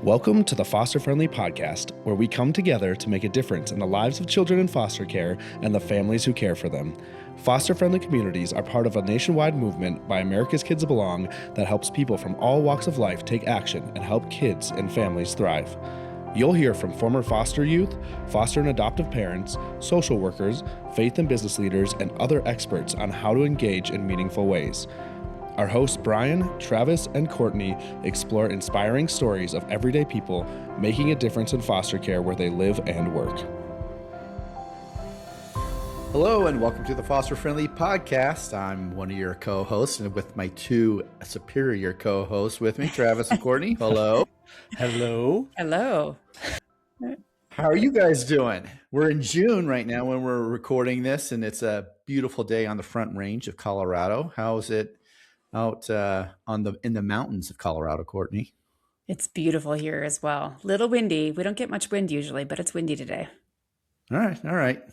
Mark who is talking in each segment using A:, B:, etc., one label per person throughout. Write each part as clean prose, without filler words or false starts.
A: Welcome to the Foster Friendly Podcast, where we come together to make a difference in the lives of children in foster care and the families who care for them. Foster Friendly communities are part of a nationwide movement by America's Kids Belong that helps people from all walks of life take action and help kids and families thrive. You'll hear from former foster youth, foster and adoptive parents, social workers, faith and business leaders, and other experts on how to engage in meaningful ways. Our hosts Brian, Travis, and Courtney explore inspiring stories of everyday people making a difference in foster care where they live and work.
B: Hello and welcome to the Foster Friendly Podcast. I'm one of your co-hosts and with my two superior co-hosts with me, Travis and Courtney. Hello.
C: Hello.
D: Hello.
B: How are you guys doing? We're in June right now when we're recording this, and it's a beautiful day on the Front Range of Colorado. How's it out in the mountains of Colorado, Courtney?
D: It's beautiful here as well. Little windy. We don't get much wind usually, but it's windy today.
B: All right.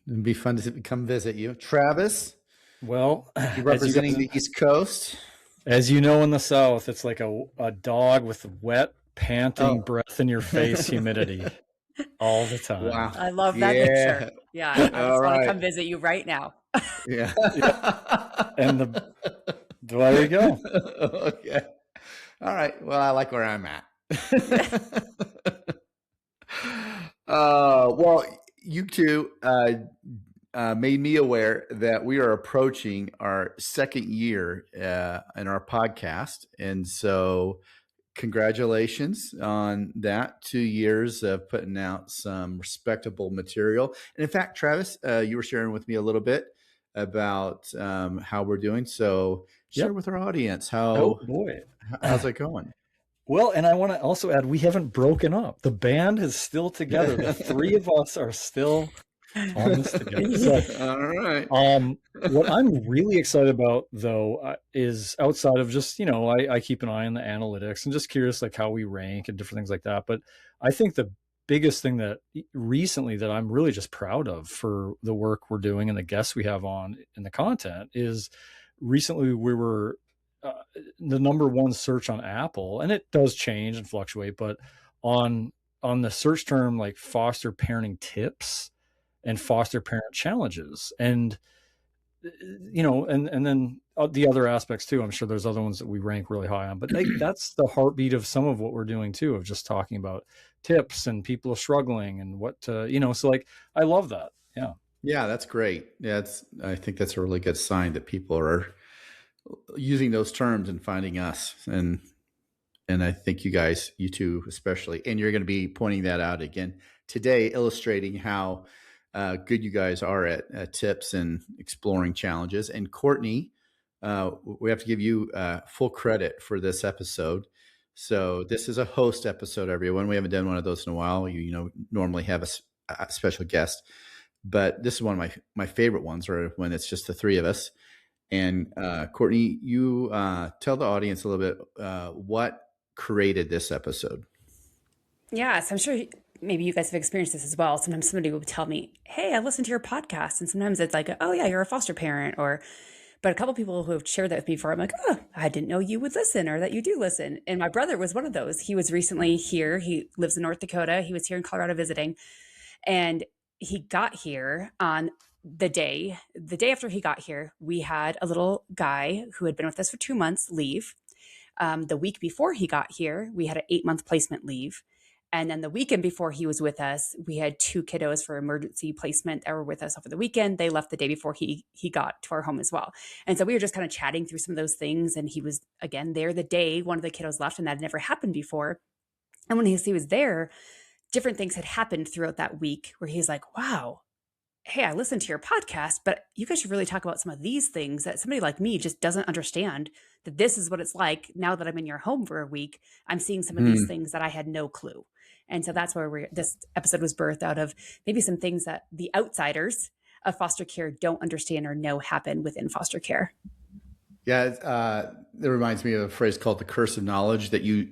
B: It'd be fun to come visit you. Travis,
C: Well,
B: you're representing the East Coast.
C: As you know, in the South, it's like a dog with wet, panting breath in your face humidity all the time.
B: Wow.
D: I love that picture. Yeah, I just want to come visit you right now.
B: Yeah.
C: And there you go.
B: Okay. All right. Well, I like where I'm at. Well, you two made me aware that we are approaching our second year in our podcast. And so congratulations on that. 2 years of putting out some respectable material. And in fact, Travis, you were sharing with me a little bit about how we're doing. So share with our audience how's it going?
C: Well, and I want to also add, we haven't broken up. The band is still together. The three of us are still on this together. So,
B: all right.
C: What I'm really excited about, though, is outside of just, I keep an eye on the analytics and just curious, like how we rank and different things like that. But I think the biggest thing that recently that I'm really just proud of for the work we're doing and the guests we have on in the content is recently we were the number one search on Apple, and it does change and fluctuate, but on the search term like foster parenting tips and foster parent challenges, and and then the other aspects too. I'm sure there's other ones that we rank really high on, but that's the heartbeat of some of what we're doing too, of just talking about tips and people are struggling and what so like I love that. Yeah,
B: that's great. I think that's a really good sign that people are using those terms and finding us, and I think you two especially, and you're going to be pointing that out again today, illustrating how good you guys are at tips and exploring challenges. And Courtney, we have to give you full credit for this episode. So this is a host episode, everyone. We haven't done one of those in a while. You normally have a special guest, but this is one of my favorite ones, or when it's just the three of us. And Courtney, you tell the audience a little bit what created this episode.
D: Yeah, so I'm sure maybe you guys have experienced this as well. Sometimes somebody will tell me, hey, I listened to your podcast. And sometimes it's like, oh yeah, you're a foster parent. But a couple of people who have shared that with me before, I'm like, oh, I didn't know you would listen or that you do listen. And my brother was one of those. He was recently here. He lives in North Dakota. He was here in Colorado visiting. And he got here on the day after he got here. We had a little guy who had been with us for 2 months leave. The week before he got here, we had an 8-month placement leave. And then the weekend before he was with us, we had 2 kiddos for emergency placement that were with us over the weekend. They left the day before he got to our home as well. And so we were just kind of chatting through some of those things. And he was, again, there the day one of the kiddos left, and that had never happened before. And when he was there, different things had happened throughout that week where he's like, wow, hey, I listened to your podcast, but you guys should really talk about some of these things that somebody like me just doesn't understand, that this is what it's like now that I'm in your home for a week. I'm seeing some of these things that I had no clue. And so that's where this episode was birthed out of, maybe some things that the outsiders of foster care don't understand or know happen within foster care.
B: Yeah, that reminds me of a phrase called the curse of knowledge, that you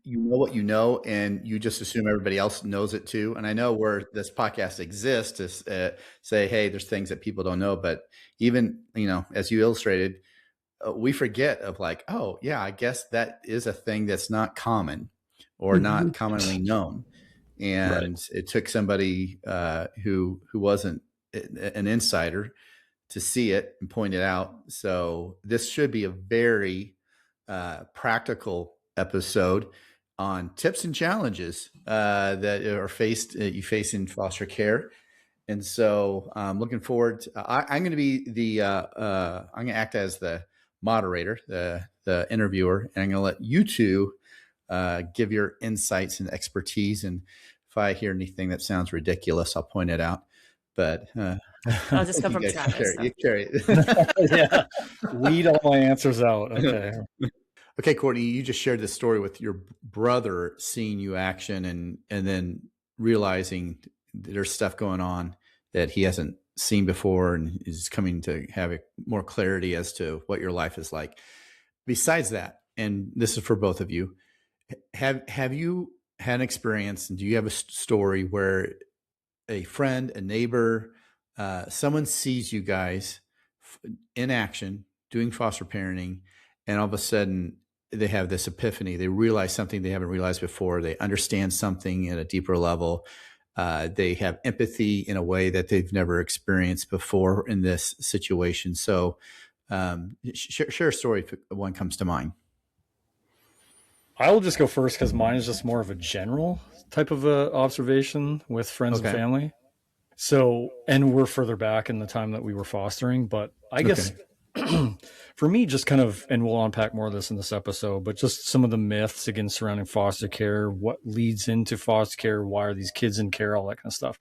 B: know what you know, and you just assume everybody else knows it too. And I know where this podcast exists to say, hey, there's things that people don't know. But even, as you illustrated, we forget of like, oh, yeah, I guess that is a thing that's not common. or not commonly known. And
C: Right.
B: it took somebody who wasn't an insider to see it and point it out. So this should be a very practical episode on tips and challenges that are you face in foster care. And so I'm looking forward to, I'm going to be I'm going to act as the moderator, the interviewer, and I'm going to let you two give your insights and expertise. And if I hear anything that sounds ridiculous, I'll point it out. But
D: I'll just come from Travis.
B: You carry it.
C: Yeah. Weed all my answers out. Okay.
B: Okay, Courtney, you just shared this story with your brother seeing you action and then realizing there's stuff going on that he hasn't seen before and is coming to have more clarity as to what your life is like. Besides that, and this is for both of you, have you had an experience, and do you have a story where a friend, a neighbor, someone sees you guys in action doing foster parenting, and all of a sudden they have this epiphany. They realize something they haven't realized before. They understand something at a deeper level. They have empathy in a way that they've never experienced before in this situation. So share a story if one comes to mind.
C: I will just go first because mine is just more of a general type of observation with friends and family. So, and we're further back in the time that we were fostering, but I guess for me, just kind of, and we'll unpack more of this in this episode, but just some of the myths again surrounding foster care, what leads into foster care, why are these kids in care, all that kind of stuff.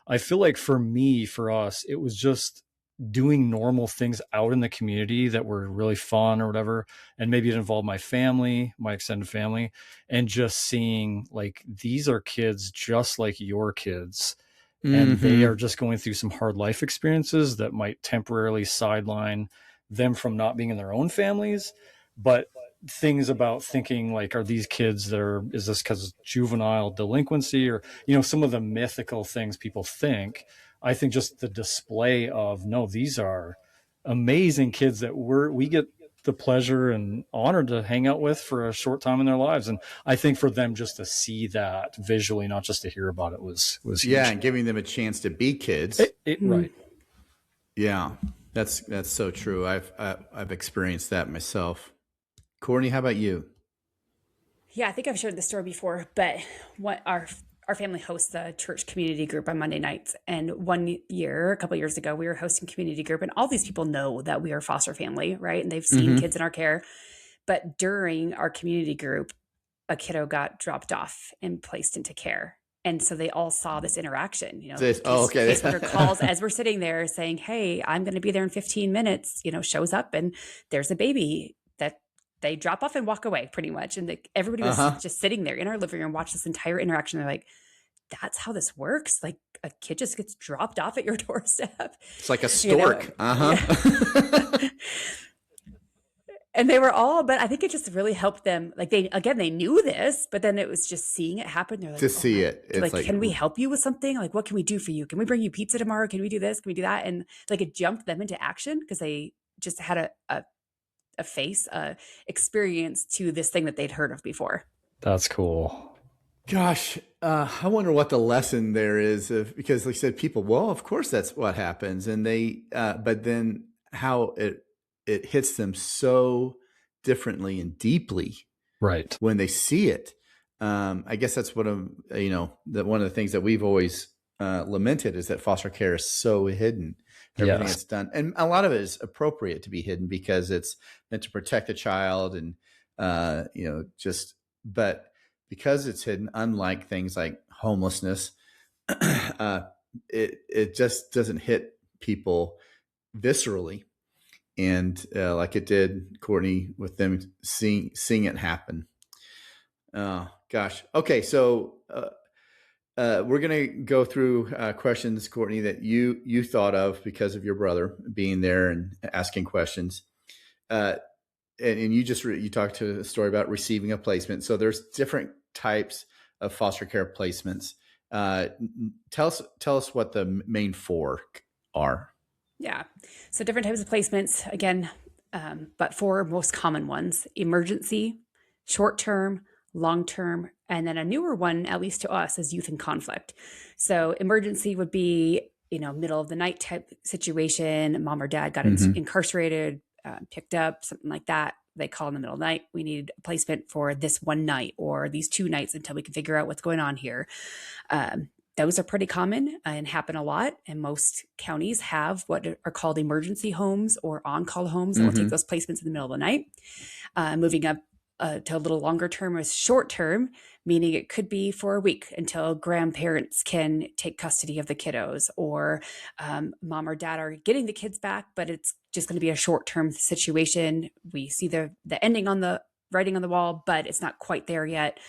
C: I feel like for us, it was just doing normal things out in the community that were really fun or whatever. And maybe it involved my family, my extended family, and just seeing like, these are kids just like your kids. And they are just going through some hard life experiences that might temporarily sideline them from not being in their own families, but things about thinking like, are these kids is this because of juvenile delinquency or, some of the mythical things people think. I think just the display of, no, these are amazing kids that we get the pleasure and honor to hang out with for a short time in their lives. And I think for them just to see that visually, not just to hear about it was huge.
B: Yeah. And giving them a chance to be kids.
C: Right.
B: Yeah. That's so true. I've experienced that myself. Courtney, how about you?
D: Yeah, I think I've shared this story before, but what our family hosts a church community group on Monday nights. And a couple of years ago, we were hosting community group, and all these people know that we are a foster family, right? And they've seen kids in our care. But during our community group, a kiddo got dropped off and placed into care. And so they all saw this interaction, caseworker calls as we're sitting there saying, hey, I'm going to be there in 15 minutes, shows up and there's a baby that they drop off and walk away pretty much. And everybody was just sitting there in our living room, watch this entire interaction. They're like, that's how this works. Like a kid just gets dropped off at your doorstep.
B: It's like a stork. Yeah.
D: And they were all, but I think it just really helped them. Like they knew this, but then it was just seeing it happen. They're like,
B: to see it.
D: It's like, can we help you with something? Like, what can we do for you? Can we bring you pizza tomorrow? Can we do this? Can we do that? And like it jumped them into action because they just had a experience to this thing that they'd heard of before.
C: That's cool.
B: Gosh, I wonder what the lesson there is because like I said, people, well, of course that's what happens. And but then how it hits them so differently and deeply,
C: right?
B: When they see it, I guess that's what that one of the things that we've always lamented is that foster care is so hidden. Everything that's done, and a lot of it is appropriate to be hidden because it's meant to protect the child, and but because it's hidden, unlike things like homelessness, it just doesn't hit people viscerally. And like it did, Courtney, with them seeing it happen. Oh, gosh. Okay, so we're going to go through questions, Courtney, that you thought of because of your brother being there and asking questions. And you talked to a story about receiving a placement. So there's different types of foster care placements. Tell us what the main four are.
D: Yeah. So different types of placements, again, but four most common ones: emergency, short-term, long-term, and then a newer one, at least to us, is youth in conflict. So emergency would be, middle of the night type situation. Mom or dad got incarcerated, picked up, something like that. They call in the middle of the night. We need a placement for this one night or these 2 nights until we can figure out what's going on here. Those are pretty common and happen a lot. And most counties have what are called emergency homes or on-call homes that will take those placements in the middle of the night. Moving up to a little longer term is short term, meaning it could be for a week until grandparents can take custody of the kiddos, or mom or dad are getting the kids back, but it's just going to be a short term situation. We see the ending on the writing on the wall, but it's not quite there yet.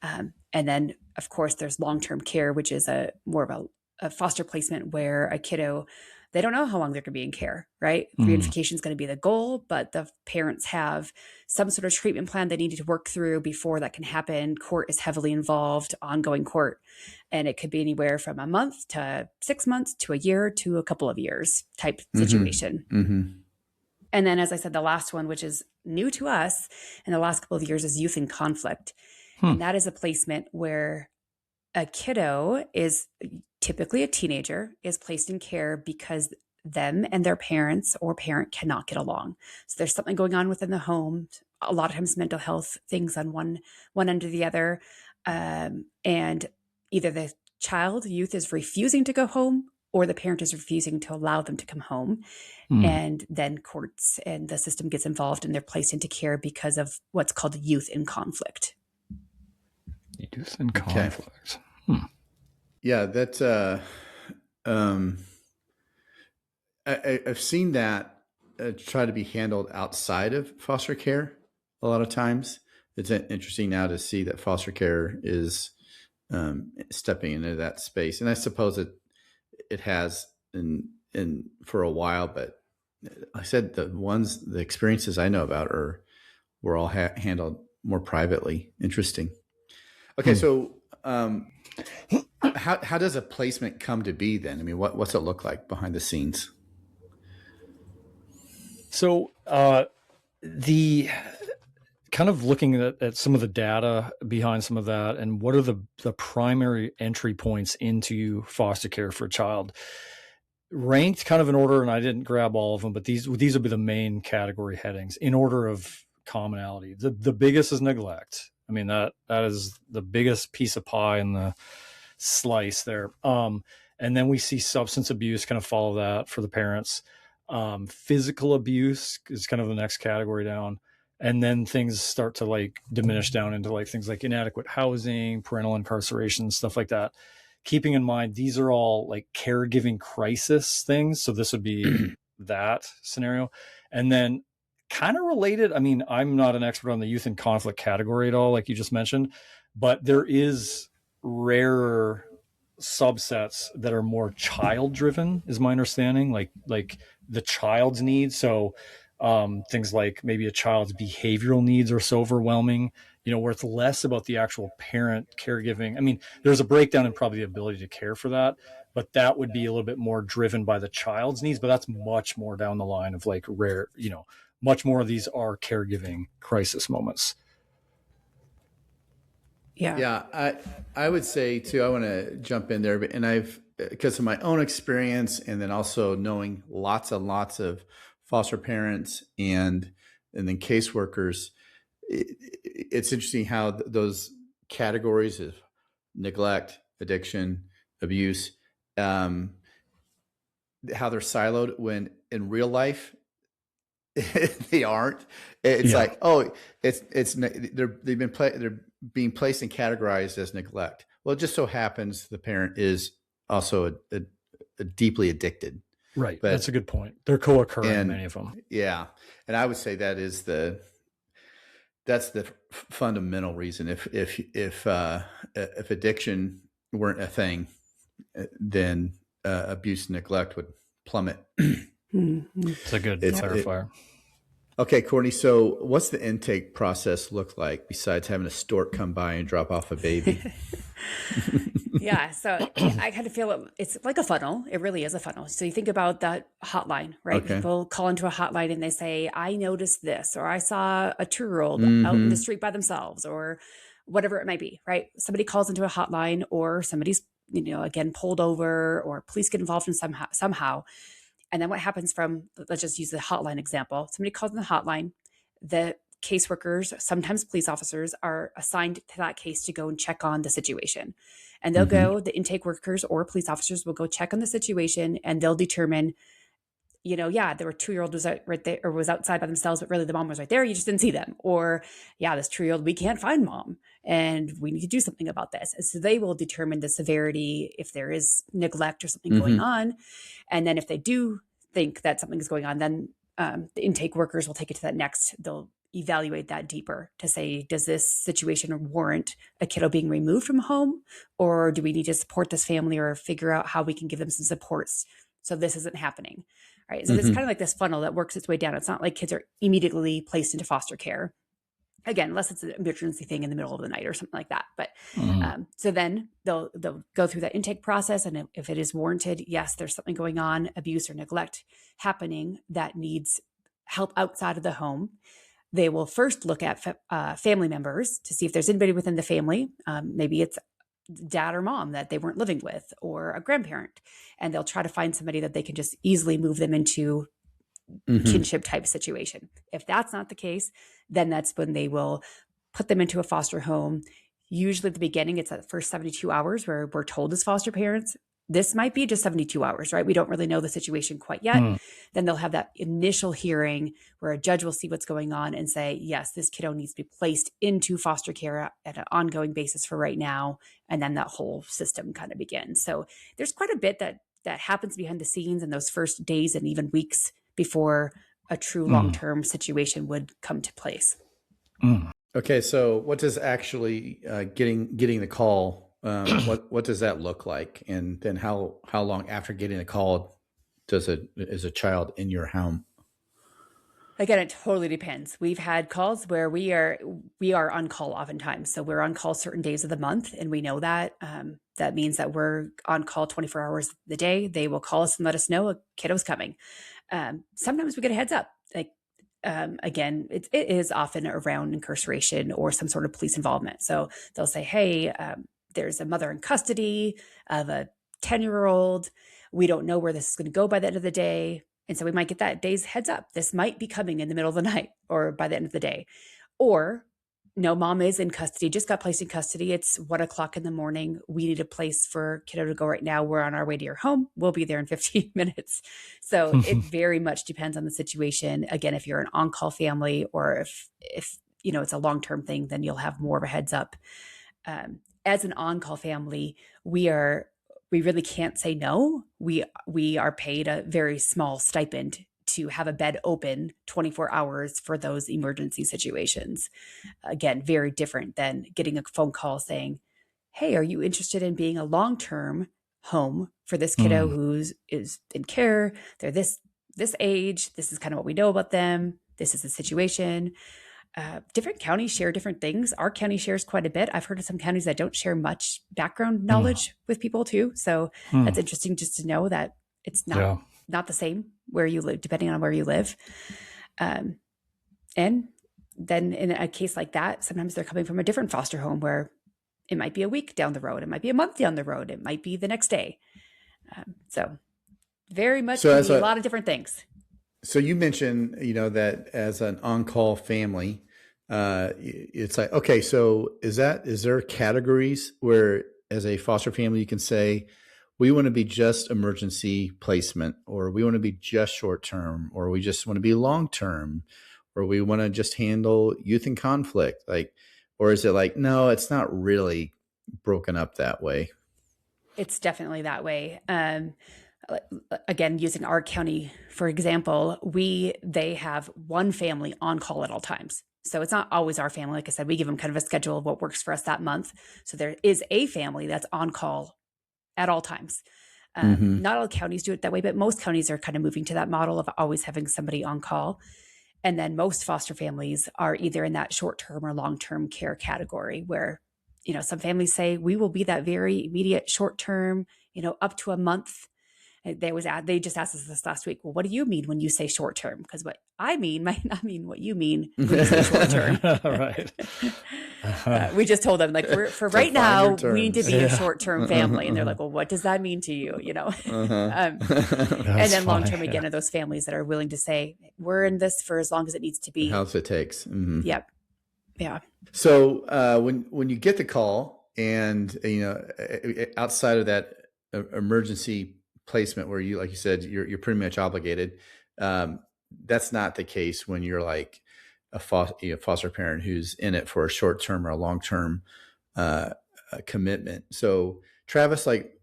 D: And then, of course, there's long-term care, which is more of a foster placement where a kiddo, they don't know how long they're going to be in care, right? Reunification is going to be the goal, but the parents have some sort of treatment plan they need to work through before that can happen. Court is heavily involved, ongoing court, and it could be anywhere from a month to 6 months to a year to a couple of years type situation. And then, as I said, the last one, which is new to us in the last couple of years, is youth in conflict. And that is a placement where a kiddo is typically a teenager is placed in care because them and their parents or parent cannot get along. So there's something going on within the home. A lot of times mental health things on one end or the other. And either the youth is refusing to go home, or the parent is refusing to allow them to come home. And then courts and the system gets involved and they're placed into care because of what's called youth in conflict.
C: Youth in conflict.
B: Yeah, that's I've seen that try to be handled outside of foster care a lot of times. It's interesting now to see that foster care is stepping into that space, and I suppose it has in for a while. But like I said, the experiences I know about were all handled more privately. Interesting. Okay, so how does a placement come to be then? I mean, what's it look like behind the scenes?
C: So the kind of looking at some of the data behind some of that, and what are the primary entry points into foster care for a child, ranked kind of in order, and I didn't grab all of them, but these would be the main category headings in order of commonality. The biggest is neglect. I mean, that is the biggest piece of pie in the slice there. And then we see substance abuse kind of follow that for the parents. Physical abuse is kind of the next category down. And then things start to like diminish down into like things like inadequate housing, parental incarceration, stuff like that. Keeping in mind, these are all like caregiving crisis things. So this would be that scenario. And then kind of related, I mean, I'm not an expert on the youth in conflict category at all, like you just mentioned, but there is rarer subsets that are more child driven, is my understanding, like the child's needs. So things like maybe a child's behavioral needs are so overwhelming, where it's less about the actual parent caregiving. I mean, there's a breakdown in probably the ability to care for that, but that would be a little bit more driven by the child's needs, but that's much more down the line of like rare, much more of these are caregiving crisis moments.
B: Yeah. I would say too, I want to jump in there, and because of my own experience, and then also knowing lots and lots of foster parents and then caseworkers, it's interesting how those categories of neglect, addiction, abuse, how they're siloed when in real life they aren't. It's like, they're being placed and categorized as neglect. Well, it just so happens the parent is also a deeply addicted.
C: Right. But that's a good point. They're co-occurring, many of them.
B: Yeah. And I would say that's the fundamental reason. If addiction weren't a thing, then abuse and neglect would plummet.
C: It's a good clarifier.
B: Okay, Courtney. So what's the intake process look like besides having a stork come by and drop off a baby?
D: Yeah. So I kind of feel it's like a funnel. It really is a funnel. So you think about that hotline, right? Okay. People call into a hotline and they say, I noticed this, or I saw a 2-year-old out in the street by themselves, or whatever it might be, right? Somebody calls into a hotline, or somebody's, again, pulled over, or police get involved in somehow. And then what happens from, let's just use the hotline example. Somebody calls in the hotline, the caseworkers, sometimes police officers, are assigned to that case to go and check on the situation. And they'll go, the intake workers or police officers will go check on the situation, and they'll determine, yeah, there were 2-year-old was out right there, or was outside by themselves, but really the mom was right there. You just didn't see them. Or, yeah, this 2-year-old, we can't find mom and we need to do something about this. And so they will determine the severity, if there is neglect or something going on. And then if they do think that something is going on, then the intake workers will take it to that next. They'll evaluate that deeper to say, does this situation warrant a kiddo being removed from home? Or do we need to support this family or figure out how we can give them some supports so this isn't happening? Right. So it's kind of like this funnel that works its way down. It's not like kids are immediately placed into foster care. Again, unless it's an emergency thing in the middle of the night or something like that. But so then they'll go through that intake process. And if it is warranted, yes, there's something going on, abuse or neglect happening that needs help outside of the home. They will first look at family members to see if there's anybody within the family. Maybe it's dad or mom that they weren't living with, or a grandparent, and they'll try to find somebody that they can just easily move them into kinship type situation. If that's not the case, then that's when they will put them into a foster home. Usually at the beginning, it's that first 72 hours where we're told as foster parents, this might be just 72 hours, right? We don't really know the situation quite yet. Then they'll have that initial hearing where a judge will see what's going on and say, yes, this kiddo needs to be placed into foster care at an ongoing basis for right now. And then that whole system kind of begins. So there's quite a bit that happens behind the scenes in those first days and even weeks before a true long-term situation would come to place.
B: Okay, so what does actually getting the call? What does that look like? And then how long after getting a call is a child in your home?
D: Again, it totally depends. We've had calls where we are on call oftentimes. So we're on call certain days of the month, and we know that. That means that we're on call 24 hours of the day. They will call us and let us know a kiddo's coming. Sometimes we get a heads up. Like, again, it is often around incarceration or some sort of police involvement. So they'll say, hey, there's a mother in custody of a 10-year-old. We don't know where this is going to go by the end of the day. And so we might get that day's heads up. This might be coming in the middle of the night or by the end of the day. Or, no, mom is in custody, just got placed in custody. It's 1:00 in the morning. We need a place for kiddo to go right now. We're on our way to your home. We'll be there in 15 minutes. So it very much depends on the situation. Again, if you're an on-call family, or if it's a long-term thing, then you'll have more of a heads up. As an on-call family, we really can't say no. We are paid a very small stipend to have a bed open 24 hours for those emergency situations. Again, very different than getting a phone call saying, hey, are you interested in being a long-term home for this kiddo who is in care? They're this age. This is kind of what we know about them. This is the situation. Different counties share different things. Our county shares quite a bit. I've heard of some counties that don't share much background knowledge with people too. So that's interesting just to know that it's not the same where you live, depending on where you live. And then in a case like that, sometimes they're coming from a different foster home where it might be a week down the road. It might be a month down the road. It might be the next day. So very much a lot of different things.
B: So you mentioned, that as an on-call family, it's like, okay, so is there categories where as a foster family, you can say, we want to be just emergency placement, or we want to be just short-term, or we just want to be long-term, or we want to just handle youth in conflict, or is it like, no, it's not really broken up that way?
D: It's definitely that way. Again, using our county, for example, they have one family on call at all times. So it's not always our family. Like I said, we give them kind of a schedule of what works for us that month. So there is a family that's on call at all times. Not all counties do it that way, but most counties are kind of moving to that model of always having somebody on call. And then most foster families are either in that short-term or long-term care category where, some families say we will be that very immediate short-term, up to a month. They just asked us this last week. Well, what do you mean when you say short term? Because what I mean might not mean what you mean when you say short term.
C: Right.
D: We just told them, like, for
B: So
D: right now,
B: find your
D: we need to
B: terms.
D: be a
C: Yeah.
D: short term family, and they're like, well, what does that mean to you? You know, and
C: That's
D: then long
C: funny,
D: term again
C: yeah.
D: are those families that are willing to say, we're in this for as long as it needs to be.
B: House it takes. Mhm.
D: Yep. Yeah.
B: So when you get the call, and outside of that emergency placement where you, like you said, you're pretty much obligated. That's not the case when you're like a foster parent who's in it for a short term or a long term commitment. So Travis, like,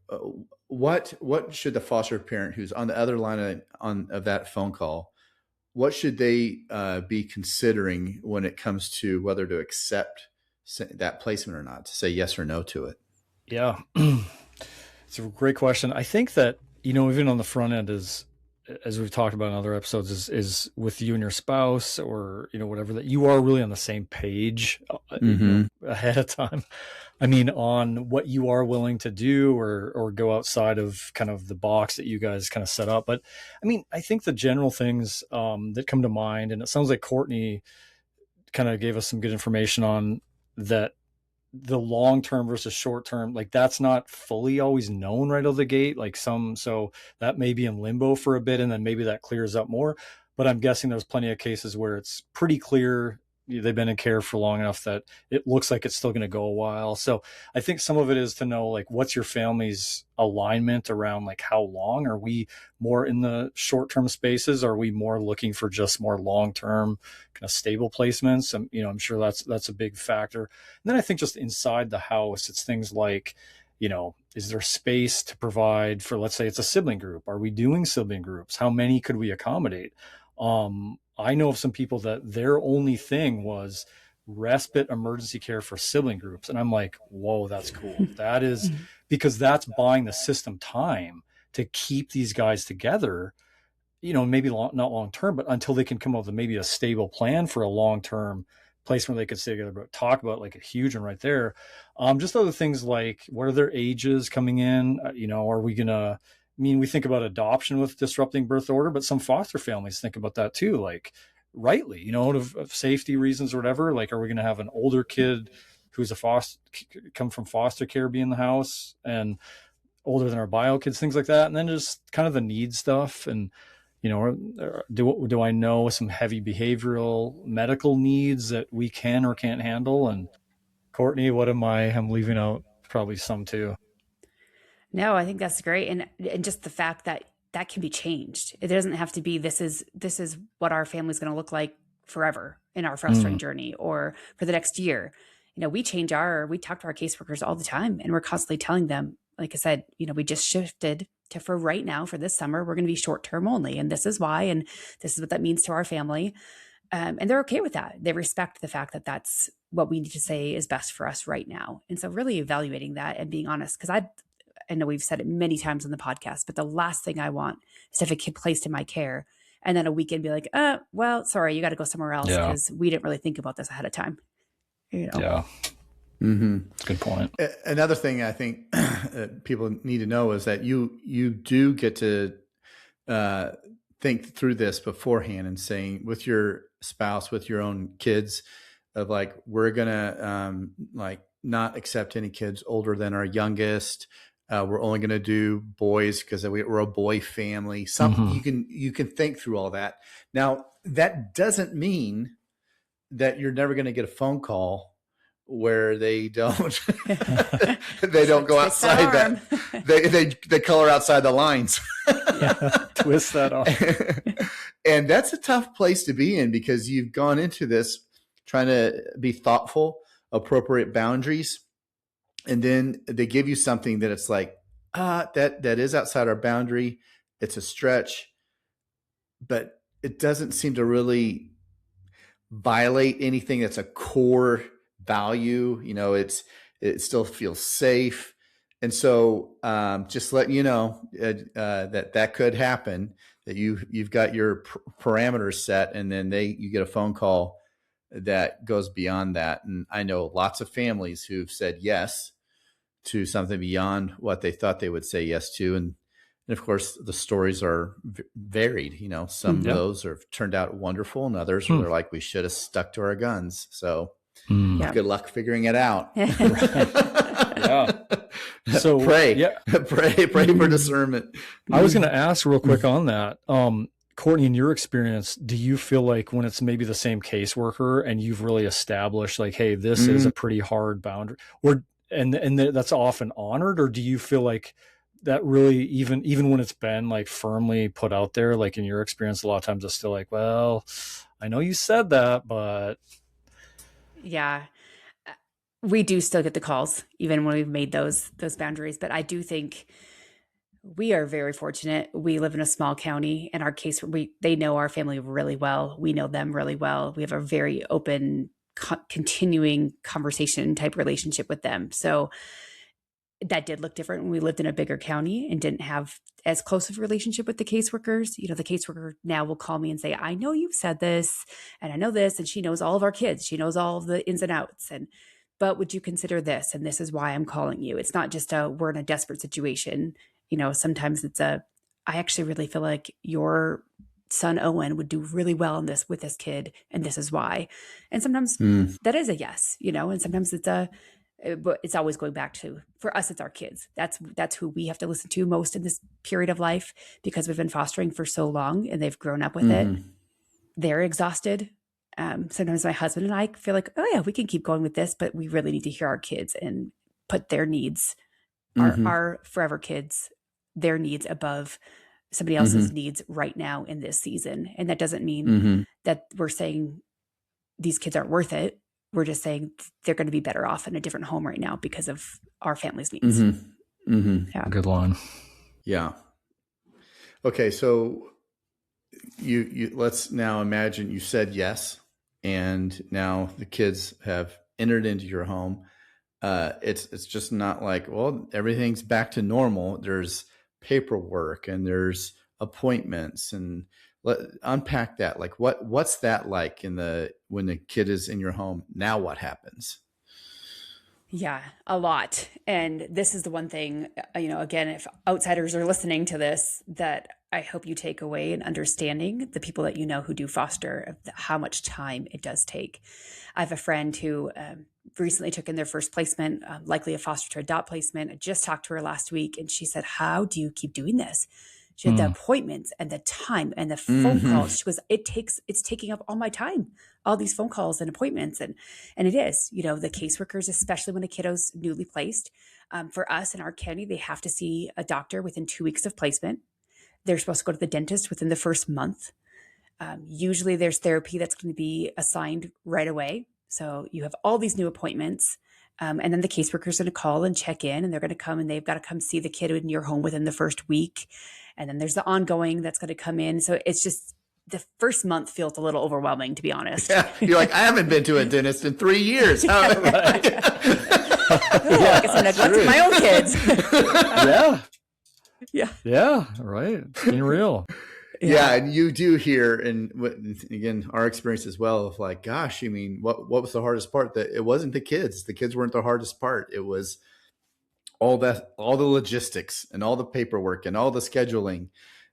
B: what should the foster parent who's on the other line of that phone call, what should they be considering when it comes to whether to accept that placement or not, to say yes or no to it?
C: Yeah. It's a great question. I think that, even on the front end is, as we've talked about in other episodes, is with you and your spouse or, whatever, that you are really on the same page ahead of time. I mean, on what you are willing to do or go outside of kind of the box that you guys kind of set up. But I mean, I think the general things that come to mind, and it sounds like Courtney kind of gave us some good information on that, the long-term versus short-term, like that's not fully always known right out of the gate. Like so that may be in limbo for a bit, and then maybe that clears up more. But I'm guessing there's plenty of cases where it's pretty clear they've been in care for long enough that it looks like it's still going to go a while. So I think some of it is to know, like, what's your family's alignment around, like, how long are we more in the short-term spaces? Are we more looking for just more long-term kind of stable placements? And, I'm sure that's a big factor. And then I think just inside the house, it's things like, is there space to provide for, let's say it's a sibling group. Are we doing sibling groups? How many could we accommodate? I know of some people that their only thing was respite emergency care for sibling groups. And I'm like, whoa, that's cool. That is, because that's buying the system time to keep these guys together, maybe not long term, but until they can come up with maybe a stable plan for a long-term place where they could stay together, but talk about, like, a huge one right there. Just other things like, what are their ages coming in? Are we going to, we think about adoption with disrupting birth order, but some foster families think about that too, like, rightly, of safety reasons or whatever. Like, are we going to have an older kid who's come from foster care be in the house and older than our bio kids, things like that. And then just kind of the need stuff. And, do I know some heavy behavioral medical needs that we can or can't handle? And Courtney, I'm leaving out probably some too.
D: No, I think that's great. And just the fact that that can be changed. It doesn't have to be, this is what our family's going to look like forever in our fostering journey or for the next year. We talk to our caseworkers all the time, and we're constantly telling them, like I said, we just shifted to, for right now, for this summer, we're going to be short-term only. And this is why, and this is what that means to our family. And they're okay with that. They respect the fact that that's what we need to say is best for us right now. And so really evaluating that and being honest, because I know we've said it many times on the podcast, but the last thing I want is to have a kid placed in my care and then a weekend be like, well, sorry, you got to go somewhere else because we didn't really think about this ahead of time.
C: Yeah. Good point.
B: Another thing I think people need to know is that you do get to think through this beforehand and saying with your spouse, with your own kids, of like, we're gonna not accept any kids older than our youngest. We're only going to do boys because we're a boy family. You can think through all that. Now, that doesn't mean that you're never going to get a phone call where they don't they don't go outside that they color outside the lines.
C: Twist that off.
B: And that's a tough place to be in, because you've gone into this trying to be thoughtful, appropriate boundaries. And then they give you something that it's like, that is outside our boundary. It's a stretch, but it doesn't seem to really violate anything that's a core value. It still feels safe. And so just letting you know that could happen, that you've got your parameters set, and then you get a phone call that goes beyond that. And I know lots of families who've said yes to something beyond what they thought they would say yes to. And And of course, the stories are varied. You know, some of those have turned out wonderful, and others where they're like, we should have stuck to our guns. So
D: Yeah.
B: good luck figuring it out.
C: Yeah. So
B: pray for discernment.
C: I was going to ask real quick on that. Courtney, in your experience, do you feel like when it's maybe the same caseworker and you've really established like, hey, this is a pretty hard boundary, or and that's often honored, or do you feel like that really even when it's been like firmly put out there, like in your experience, a lot of times it's still like, well, I know you said that, but
D: Yeah. We do still get the calls, even when we've made those boundaries. But I do think we are very fortunate. We live in a small county, and our case, they know our family really well. We know them really well. We have a very open, continuing conversation type relationship with them. So that did look different when we lived in a bigger county and didn't have as close of a relationship with the caseworkers. You know, the caseworker now will call me and say, I know you've said this, and I know this, and she knows all of our kids. She knows all of the ins and outs. But would you consider this? And this is why I'm calling you. It's not just we're in a desperate situation. You know, sometimes it's I actually really feel like your son Owen would do really well in this with this kid, and this is why. And sometimes that is a yes, you know, and sometimes but it's always going back to, for us, it's our kids. That's who we have to listen to most in this period of life, because we've been fostering for so long and they've grown up with it. They're exhausted. Sometimes my husband and I feel like, oh yeah, we can keep going with this, but we really need to hear our kids and put their needs, our forever kids, their needs above somebody else's needs right now in this season. And that doesn't mean that we're saying these kids aren't worth it. We're just saying they're going to be better off in a different home right now because of our family's needs.
C: Yeah. Good line.
B: Yeah. Okay. So you let's now imagine you said yes, and now the kids have entered into your home. It's just not like, well, everything's back to normal. There's paperwork and there's appointments, and unpack that. Like what's that like when the kid is in your home? Now what happens?
D: Yeah, a lot. And this is the one thing, you know, again, if outsiders are listening to this, that I hope you take away in understanding the people that you know who do foster, how much time it does take. I have a friend who recently took in their first placement, likely a foster to adopt placement. I just talked to her last week, and she said, how do you keep doing this? She had the appointments and the time and the phone calls. She goes, it's taking up all my time, all these phone calls and appointments. And it is, you know, the caseworkers, especially when the kiddo's newly placed, for us in our county, they have to see a doctor within 2 weeks of placement. They're supposed to go to the dentist within the first month. Usually there's therapy that's going to be assigned right away. So you have all these new appointments. And then the caseworker is going to call and check in, and they're going to come, and they've got to come see the kid in your home within the first week. And then there's the ongoing that's going to come in. So it's just, the first month feels a little overwhelming, to be honest.
B: Yeah, you're like, I haven't been to a dentist in 3 years.
D: I guess I'm neglecting my own kids.
C: Yeah. Right. Being real.
B: Yeah, and you do hear, and again, our experience as well of like, gosh, I mean, what was the hardest part? That it wasn't the kids. The kids weren't the hardest part. It was all the logistics and all the paperwork and all the scheduling.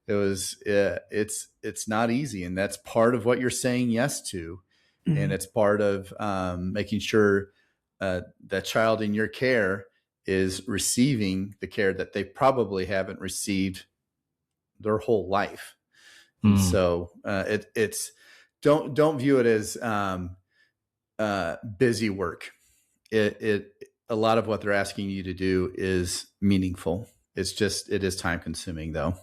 B: It was it's not easy, and that's part of what you're saying yes to, and it's part of making sure that child in your care is receiving the care that they probably haven't received their whole life. So it's don't view it as busy work. It a lot of what they're asking you to do is meaningful. It is time consuming though.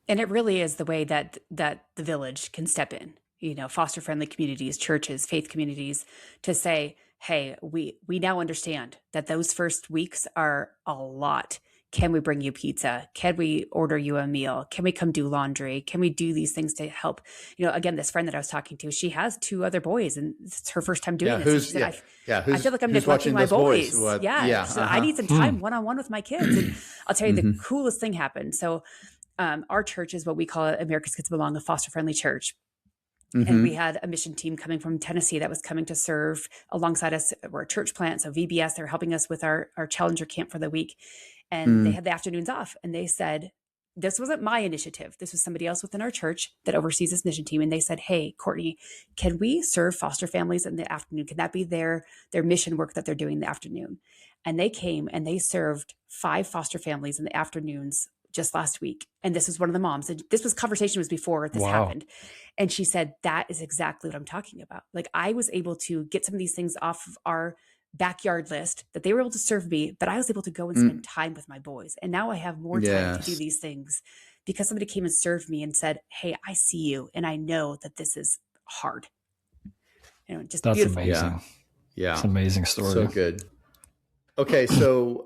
D: And it really is the way that the village can step in, you know, foster friendly communities, churches, faith communities, to say, hey, we now understand that those first weeks are a lot. Can we bring you pizza? Can we order you a meal? Can we come do laundry? Can we do these things to help? You know, again, this friend that I was talking to, she has 2 other boys, and it's her first time doing this. She said, I feel like I'm neglecting my boys. So I need some time one-on-one with my kids. And I'll tell you, the coolest thing happened. So our church is what we call America's Kids Belong, a foster friendly church. And we had a mission team coming from Tennessee that was coming to serve alongside us. We're a church plant. So VBS, they're helping us with our Challenger camp for the week. And they had the afternoons off, and they said, this wasn't my initiative. This was somebody else within our church that oversees this mission team. And they said, hey, Courtney, can we serve foster families in the afternoon? Can that be their mission work that they're doing in the afternoon? And they came and they served 5 foster families in the afternoons just last week. And this was one of the moms. And this conversation was before this happened. And she said, that is exactly what I'm talking about. Like, I was able to get some of these things off of our backyard list that they were able to serve me, but I was able to go and spend time with my boys. And now I have more time to do these things because somebody came and served me and said, hey, I see you. And I know that this is hard. Just
C: that's
D: beautiful.
C: amazing.
B: Yeah.
C: It's an amazing story.
B: So good. Okay. So,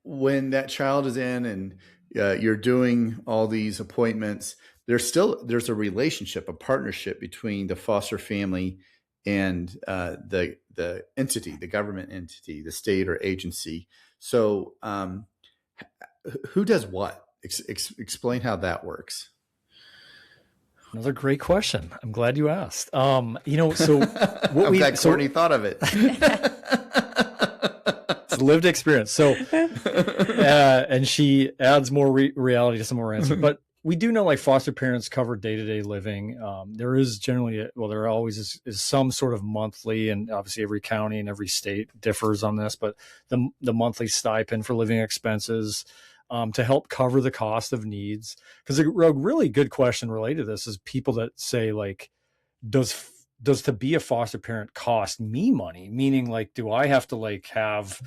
B: when that child is in and you're doing all these appointments, there's a relationship, a partnership between the foster family and the entity, the government entity, the state or agency. So who does what? Explain how that works.
C: Another great question. I'm glad you asked. So what
B: I'm glad Courtney thought of it.
C: It's lived experience. So, and she adds more reality to some of our answers. But we do know, like, foster parents cover day-to-day living. There is generally, there always is some sort of monthly, and obviously every county and every state differs on this, but the monthly stipend for living expenses to help cover the cost of needs. Because a really good question related to this is people that say, like, does to be a foster parent cost me money? Meaning, like, do I have to, like, have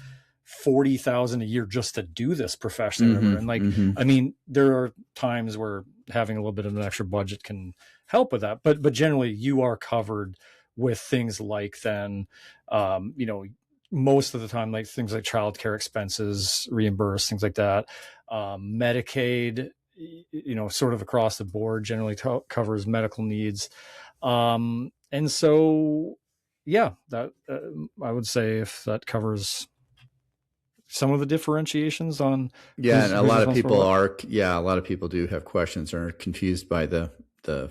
C: $40,000 a year just to do this professionally? And like, I mean, there are times where having a little bit of an extra budget can help with that, but generally you are covered with things like most of the time, like things like childcare expenses, reimbursed, things like that. Medicaid, sort of across the board generally covers medical needs. And so, that I would say if that covers some of the differentiations on.
B: And a lot of people do have questions or are confused by the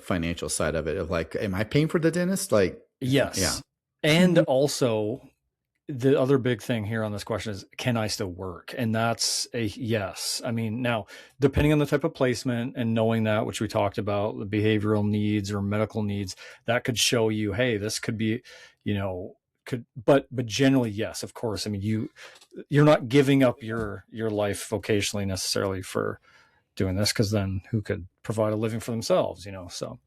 B: financial side of it, of like, am I paying for the dentist? Like,
C: yes. Yeah. And also the other big thing here on this question is, can I still work? And that's a yes. I mean, now, depending on the type of placement and knowing that, which we talked about, the behavioral needs or medical needs, that could show you, hey, this could be, but generally, yes, of course. I mean, you're not giving up your life vocationally necessarily for doing this, because then who could provide a living for themselves, so.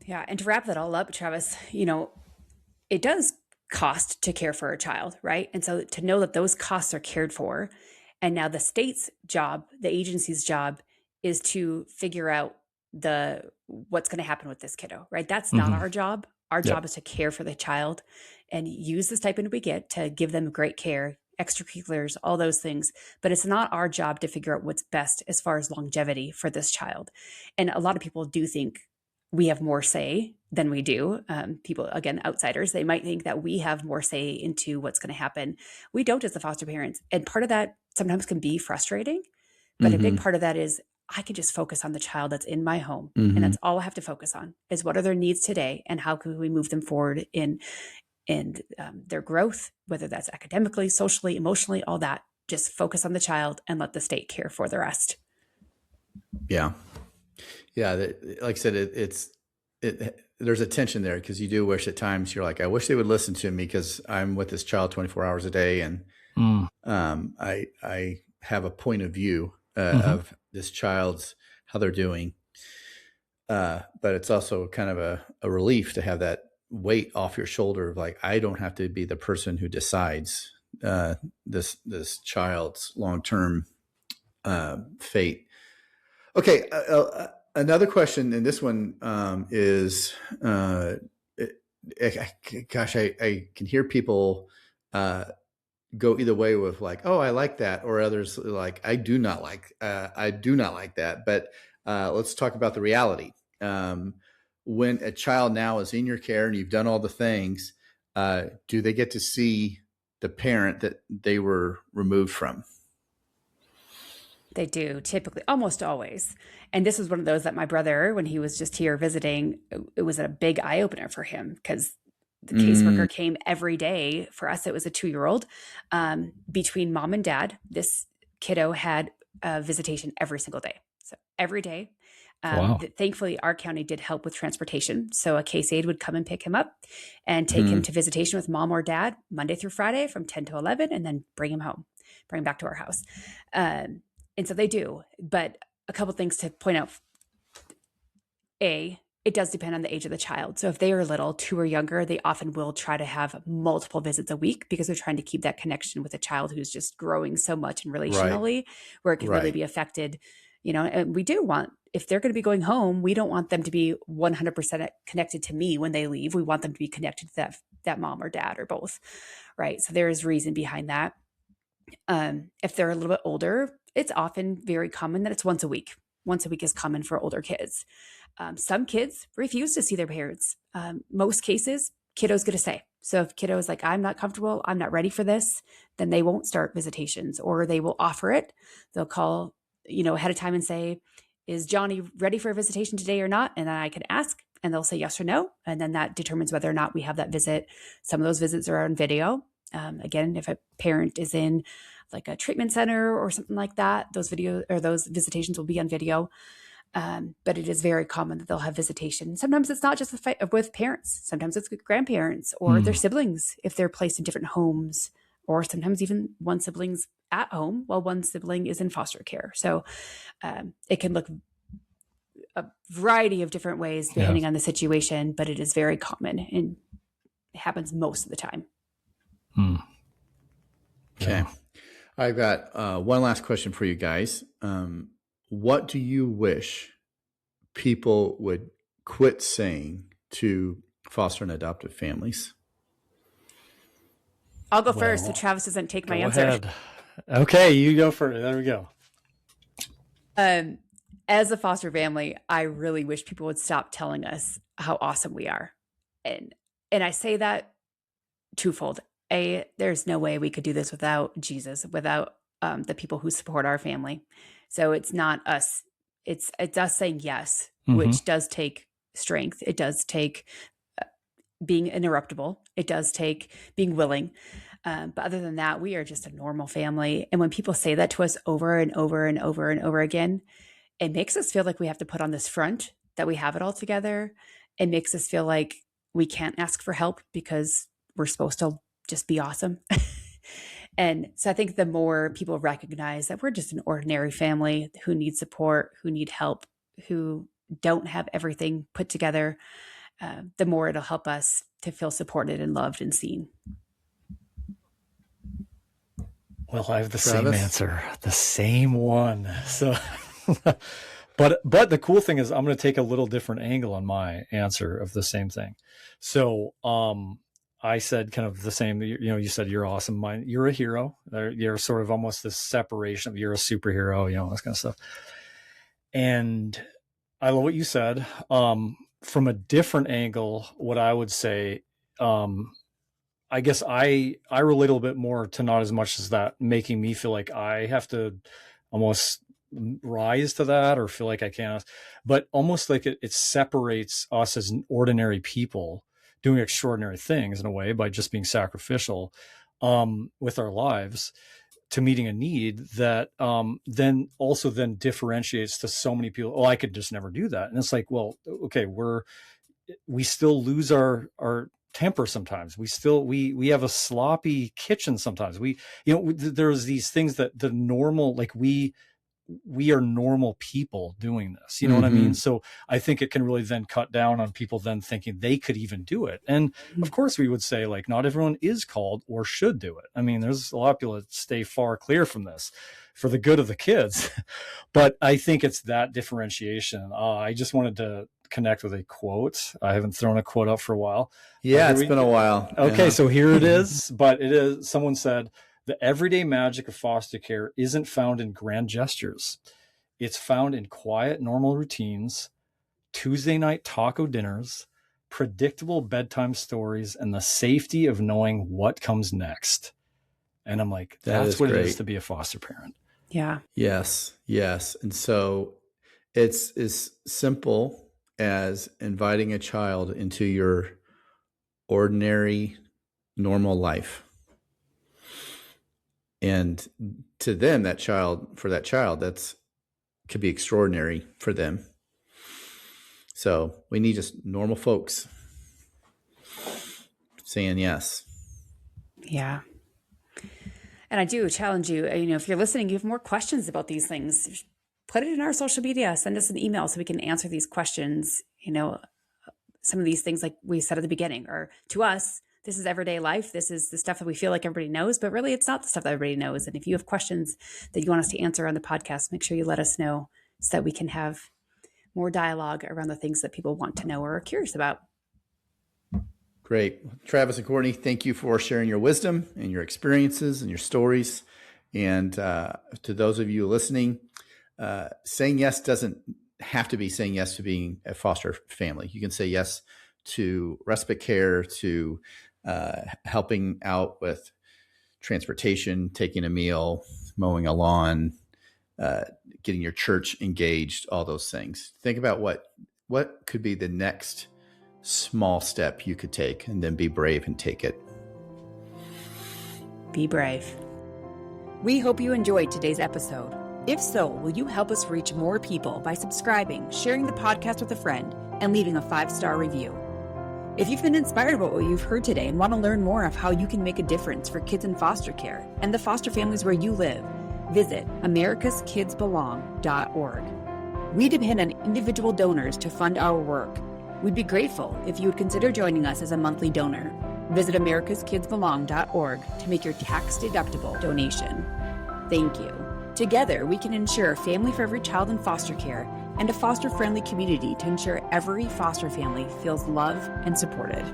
D: Yeah. And to wrap that all up, Travis, it does cost to care for a child, right? And so to know that those costs are cared for, and now the state's job, the agency's job, is to figure out what's going to happen with this kiddo, right? That's not our job. Our job is to care for the child and use the stipend we get to give them great care, extracurriculars, all those things. But it's not our job to figure out what's best as far as longevity for this child. And a lot of people do think we have more say than we do. People, again, outsiders, they might think that we have more say into what's going to happen. We don't as the foster parents. And part of that sometimes can be frustrating, but a big part of that is I can just focus on the child that's in my home. And that's all I have to focus on, is what are their needs today and how can we move them forward in their growth, whether that's academically, socially, emotionally, all that. Just focus on the child and let the state care for the rest.
B: Yeah. Like I said, there's a tension there, because you do wish at times, you're like, I wish they would listen to me because I'm with this child 24 hours a day. And I have a point of view of this child's, how they're doing. But it's also kind of a relief to have that weight off your shoulder of, like, I don't have to be the person who decides this child's long-term fate. Okay. Another question, and this one is, gosh, I can hear people go either way with, like, oh, I like that, or others like, I do not like that. But let's talk about the reality. When a child now is in your care and you've done all the things, do they get to see the parent that they were removed from?
D: They do, typically, almost always. And this was one of those that my brother, when he was just here visiting, it was a big eye opener for him, because the caseworker came every day. For us, it was a 2-year-old. Between mom and dad, this kiddo had visitation every single day. So every day.
C: Wow.
D: Thankfully, our county did help with transportation. So a case aide would come and pick him up and take him to visitation with mom or dad Monday through Friday from 10 to 11, and then bring him home, bring him back to our house. And so they do. But a couple things to point out. It does depend on the age of the child. So if they are little, 2 or younger, they often will try to have multiple visits a week because they're trying to keep that connection with a child who's just growing so much and relationally, where it can really be affected. And we do want, if they're going to be going home, we don't want them to be 100% connected to me when they leave. We want them to be connected to that mom or dad or both, right? So there is reason behind that. If they're a little bit older, it's often very common that it's once a week. Once a week is common for older kids. Some kids refuse to see their parents. Most cases, kiddo's going to say. So if kiddo is like, I'm not comfortable, I'm not ready for this, then they won't start visitations, or they will offer it. They'll call, ahead of time and say, is Johnny ready for a visitation today or not? And then I can ask, and they'll say yes or no. And then that determines whether or not we have that visit. Some of those visits are on video. Again, if a parent is in like a treatment center or something like that, those visitations will be on video. But it is very common that they'll have visitation. Sometimes it's not just with parents. Sometimes it's with grandparents or their siblings if they're placed in different homes, or sometimes even one sibling's at home while one sibling is in foster care. So it can look a variety of different ways depending on the situation, but it is very common and it happens most of the time.
B: Okay. I've got one last question for you guys. What do you wish people would quit saying to foster and adoptive families?
D: I'll go first so Travis doesn't take my answer.
C: Ahead. Okay, you go first. There we go.
D: As a foster family, I really wish people would stop telling us how awesome we are. And I say that twofold. There's no way we could do this without Jesus, without the people who support our family. So it's not us. It's us saying yes, which does take strength. It does take being interruptible. It does take being willing. But other than that, we are just a normal family. And when people say that to us over and over and over and over again, it makes us feel like we have to put on this front that we have it all together. It makes us feel like we can't ask for help because we're supposed to just be awesome. And so I think the more people recognize that we're just an ordinary family who need support, who need help, who don't have everything put together, the more it'll help us to feel supported and loved and seen.
C: Well, I have the same answer, the same one. So, but the cool thing is I'm going to take a little different angle on my answer of the same thing. So, I said kind of the same, you said you're awesome. You're a hero. You're sort of almost this separation of you're a superhero, this kind of stuff. And I love what you said. From a different angle, what I would say, I guess I relate a little bit more to not as much as that making me feel like I have to almost rise to that or feel like I can't, but almost like it separates us as ordinary people doing extraordinary things in a way by just being sacrificial with our lives to meeting a need that then differentiates to so many people. Oh, I could just never do that. And it's like, well, okay, we still lose our temper sometimes. We have a sloppy kitchen sometimes. There's these things that the normal, like we are normal people doing this, you know what I mean? So I think it can really then cut down on people then thinking they could even do it. And of course we would say like, not everyone is called or should do it. I mean, there's a lot of people that stay far clear from this for the good of the kids, but I think it's that differentiation. I just wanted to connect with a quote. I haven't thrown a quote up for a while.
B: Yeah, it's been a while.
C: Okay. So here it is, but someone said, the everyday magic of foster care isn't found in grand gestures. It's found in quiet, normal routines, Tuesday night taco dinners, predictable bedtime stories, and the safety of knowing what comes next. And I'm like, that's what it is to be a foster parent.
D: Yeah.
B: Yes. And so it's as simple as inviting a child into your ordinary, normal life. And to them, that child, that's could be extraordinary for them. So we need just normal folks saying yes.
D: Yeah. And I do challenge you, if you're listening, you have more questions about these things, put it in our social media, send us an email so we can answer these questions. Some of these things, like we said at the beginning, are to us, this is everyday life. This is the stuff that we feel like everybody knows, but really it's not the stuff that everybody knows. And if you have questions that you want us to answer on the podcast, make sure you let us know so that we can have more dialogue around the things that people want to know or are curious about.
B: Great. Travis and Courtney, thank you for sharing your wisdom and your experiences and your stories. And to those of you listening, saying yes doesn't have to be saying yes to being a foster family. You can say yes to respite care, to helping out with transportation, taking a meal, mowing a lawn, getting your church engaged, all those things. Think about what could be the next small step you could take, and then be brave and take it.
D: Be brave. We hope you enjoyed today's episode. If so, will you help us reach more people by subscribing, sharing the podcast with a friend, and leaving a 5-star review? If you've been inspired by what you've heard today and want to learn more of how you can make a difference for kids in foster care and the foster families where you live, visit americaskidsbelong.org. We depend on individual donors to fund our work. We'd be grateful if you would consider joining us as a monthly donor. Visit americaskidsbelong.org to make your tax-deductible donation. Thank you. Together, we can ensure a family for every child in foster care and a foster-friendly community to ensure every foster family feels loved and supported.